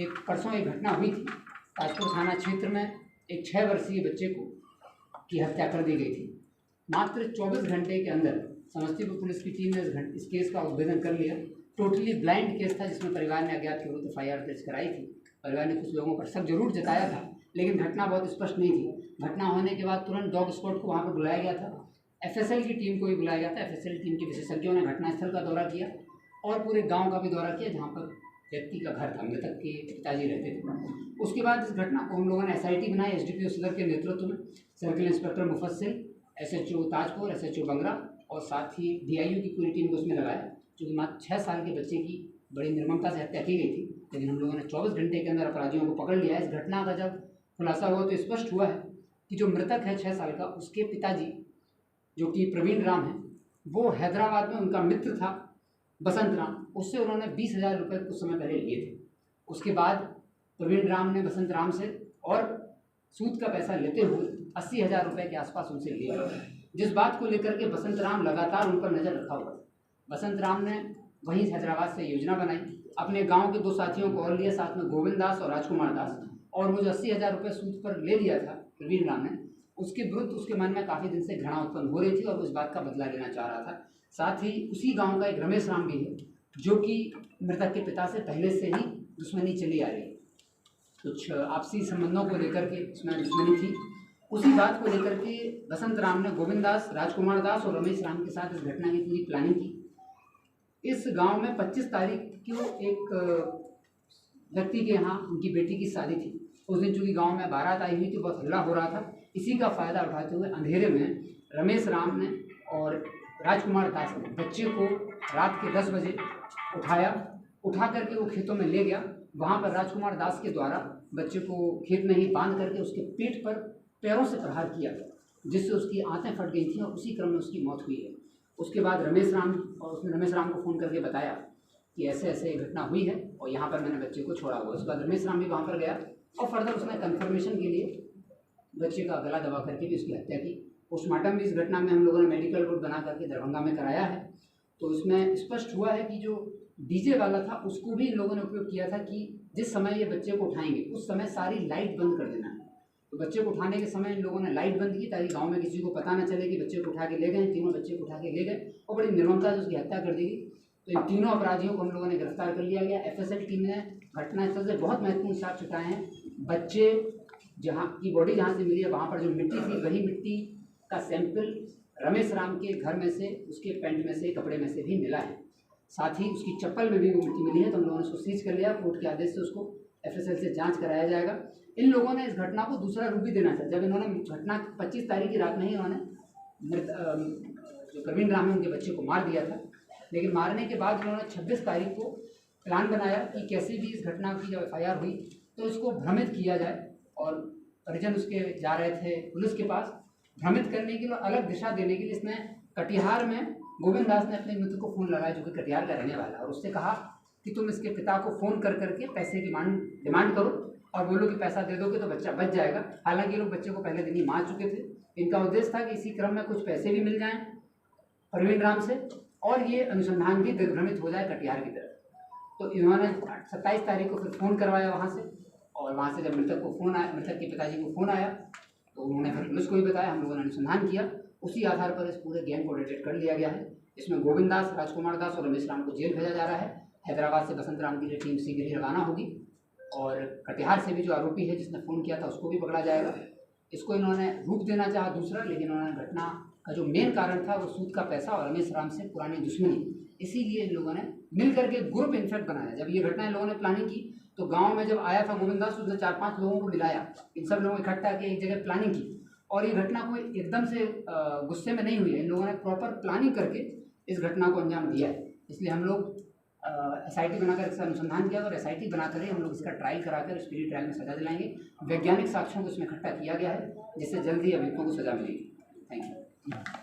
एक परसों एक घटना हुई थी। ताजपुर थाना क्षेत्र में एक 6 वर्षीय बच्चे की हत्या कर दी गई थी। मात्र 24 घंटे के अंदर समस्तीपुर पुलिस की टीम ने इस केस का उद्भेदन कर लिया। टोटली ब्लाइंड केस था, जिसमें परिवार ने अज्ञात के विरुद्ध FIR दर्ज कराई थी। परिवार ने कुछ लोगों पर शक जरूर जताया था, लेकिन घटना बहुत स्पष्ट नहीं थी। घटना होने के बाद तुरंत डॉग स्क्वाड को वहाँ पर बुलाया गया था। FSL की टीम को भी बुलाया गया था। FSL टीम के विशेषज्ञों ने घटनास्थल का दौरा किया और पूरे गाँव का भी दौरा किया, जहाँ पर व्यक्ति का घर था, मृतक के पिताजी रहते थे। उसके बाद इस घटना को हम लोगों ने SIT बनाई SDPO सदर के नेतृत्व में। सर्किल इंस्पेक्टर मुफस्सिल, SHO ताजपुर, SHO बंगरा और साथ ही DIU की पूरी टीम को उसमें लगाया, क्योंकि मात्र 6 साल के बच्चे की बड़ी निर्ममता से हत्या की गई थी। लेकिन हम लोगों ने 24 घंटे के अंदर अपराधियों को पकड़ लिया है। इस घटना का जब खुलासा हुआ तो स्पष्ट हुआ है कि जो मृतक है 6 साल का, उसके पिताजी जो कि प्रवीण राम है, वो हैदराबाद में उनका मित्र था बसंत राम, उससे उन्होंने 20,000 रुपये कुछ समय पहले लिए थे। उसके बाद प्रवीण राम ने बसंत राम से और सूद का पैसा लेते हुए 80,000 रुपये के आसपास उनसे लिया, जिस बात को लेकर के बसंत राम लगातार उन पर नज़र रखा हुआ था। बसंत राम ने वहीं हैदराबाद से योजना बनाई, अपने गांव के 2 साथियों को और लिए, साथ में गोविंद दास और राजकुमार दास, और वो जो 80,000 रुपये सूद पर ले लिया था प्रवीण राम ने, उसके विरुद्ध उसके मन में काफ़ी दिन से घृणा उत्पन्न हो रही थी और उस बात का बदला लेना चाह रहा था। साथ ही उसी गांव का एक रमेश राम भी है, जो कि मृतक के पिता से पहले से ही दुश्मनी चली आ रही है। कुछ आपसी संबंधों को लेकर के उसमें दुश्मनी थी। उसी बात को लेकर के बसंत राम ने गोविंद दास, राजकुमार दास और रमेश राम के साथ इस घटना की पूरी प्लानिंग की। इस गांव में 25 तारीख को एक व्यक्ति के यहाँ उनकी बेटी की शादी थी। उस दिन चूँकि गांव में बारात आई हुई थी, बहुत हल्ला हो रहा था। इसी का फ़ायदा उठाते हुए अंधेरे में रमेश राम ने और राजकुमार दास ने बच्चे को रात के 10 बजे उठा करके वो खेतों में ले गया। वहाँ पर राजकुमार दास के द्वारा बच्चे को खेत में ही बांध करके उसके पेट पर पैरों से प्रहार किया, जिससे उसकी आंतें फट गई थी और उसी क्रम में उसकी मौत हुई है। उसके बाद रमेश राम को फ़ोन करके बताया कि ऐसे ऐसे घटना हुई है और यहाँ पर मैंने बच्चे को छोड़ा हुआ। उसके बाद रमेश राम भी वहाँ पर गया और फर्दर उसने कन्फर्मेशन के लिए बच्चे का गला दबा करके भी उसकी हत्या की। पोस्टमार्टम भी इस घटना में हम लोगों ने मेडिकल रिपोर्ट बना करके दरभंगा में कराया है। तो इसमें स्पष्ट हुआ है कि जो DJ वाला था उसको भी इन लोगों ने उपयोग किया था कि जिस समय ये बच्चे को उठाएंगे उस समय सारी लाइट बंद कर देना है। तो बच्चे को उठाने के समय इन लोगों ने लाइट बंद की, ताकि गांव में किसी को पता न चले कि बच्चे को उठा के ले गए। तीनों बच्चे को उठा के ले गए और बड़ी निर्ममता से उसकी हत्या कर दी गई। तो इन तीनों अपराधियों को हम लोगों ने गिरफ्तार कर लिया गया। FSL टीम ने घटनास्थल से बहुत महत्वपूर्ण साक्ष्य जुटाए हैं। बच्चे जहाँ की बॉडी जहाँ से मिली है, वहाँ पर जो मिट्टी थी, वही मिट्टी का सैंपल रमेश राम के घर में से, उसके पैंट में से, कपड़े में से भी मिला है। साथ ही उसकी चप्पल में भी वो मिट्टी मिली है। तो हम लोगों ने उसको सीज कर लिया। कोर्ट के आदेश से उसको FSL से जांच कराया जाएगा। इन लोगों ने इस घटना को दूसरा रूप भी देना था। जब इन्होंने घटना 25 तारीख की रात में ही इन्होंने जो प्रवीण राम है उनके बच्चे को मार दिया था, लेकिन मारने के बाद इन्होंने 26 तारीख को प्लान बनाया कि कैसे भी इस घटना की जब FIR हुई तो इसको भ्रमित किया जाए। और परिजन उसके जा रहे थे पुलिस के पास, भ्रमित करने के लिए, अलग दिशा देने के लिए इसने कटिहार में गोविंद दास ने अपने मित्र को फ़ोन लगाया, जो कि कटिहार का रहने वाला है, और उससे कहा कि तुम इसके पिता को फ़ोन कर करके पैसे की डिमांड करो और बोलो कि पैसा दे दोगे तो बच्चा बच जाएगा। हालांकि लोग बच्चे को पहले दिन ही मार चुके थे। इनका उद्देश्य था कि इसी क्रम में कुछ पैसे भी मिल जाएं प्रवीण राम से और ये अनुसंधान भी दिग्भ्रमित हो जाए कटिहार की तरफ। तो इन्होंने 27 तारीख को फिर फ़ोन करवाया वहाँ से, और वहाँ से जब मृतक के पिताजी को फ़ोन आया तो उन्होंने फिर पुलिस को भी बताया। हम लोगों ने अनुसंधान किया। उसी आधार पर इस पूरे गैंग को डिटेक्ट कर लिया गया है। इसमें गोविंद दास, राजकुमार दास और रमेश राम को जेल भेजा जा रहा है। हैदराबाद से बसंत राम की लिए टीम शीघ्र ही रवाना होगी और कटिहार से भी जो आरोपी है जिसने फ़ोन किया था उसको भी पकड़ा जाएगा। इसको इन्होंने रूप देना चाहा दूसरा, लेकिन इन्होंने घटना का जो मेन कारण था वो सूद का पैसा और रमेश राम से पुरानी दुश्मनी, इसीलिए इन लोगों ने मिल करके ग्रुप इन्फेक्ट बनाया। जब ये घटना इन लोगों ने प्लानिंग की तो गांव में जब आया था गोविंद दास, उसने 4-5 लोगों को मिलाया, इन सब लोगों को इकट्ठा किया, एक जगह प्लानिंग की। और ये घटना कोई एकदम से गुस्से में नहीं हुई है। इन लोगों ने प्रॉपर प्लानिंग करके इस घटना को अंजाम दिया है। इसलिए हम लोग SIT बनाकर इसका अनुसंधान किया और SIT बनाकर ही हम लोग इसका ट्रायल कराकर स्पीडी ट्रायल में सजा दिलाएंगे। वैज्ञानिक साक्ष्यों को इसमें इकट्ठा किया गया है, जिससे जल्द ही अभियुक्तों को सजा मिलेगी। Thank you.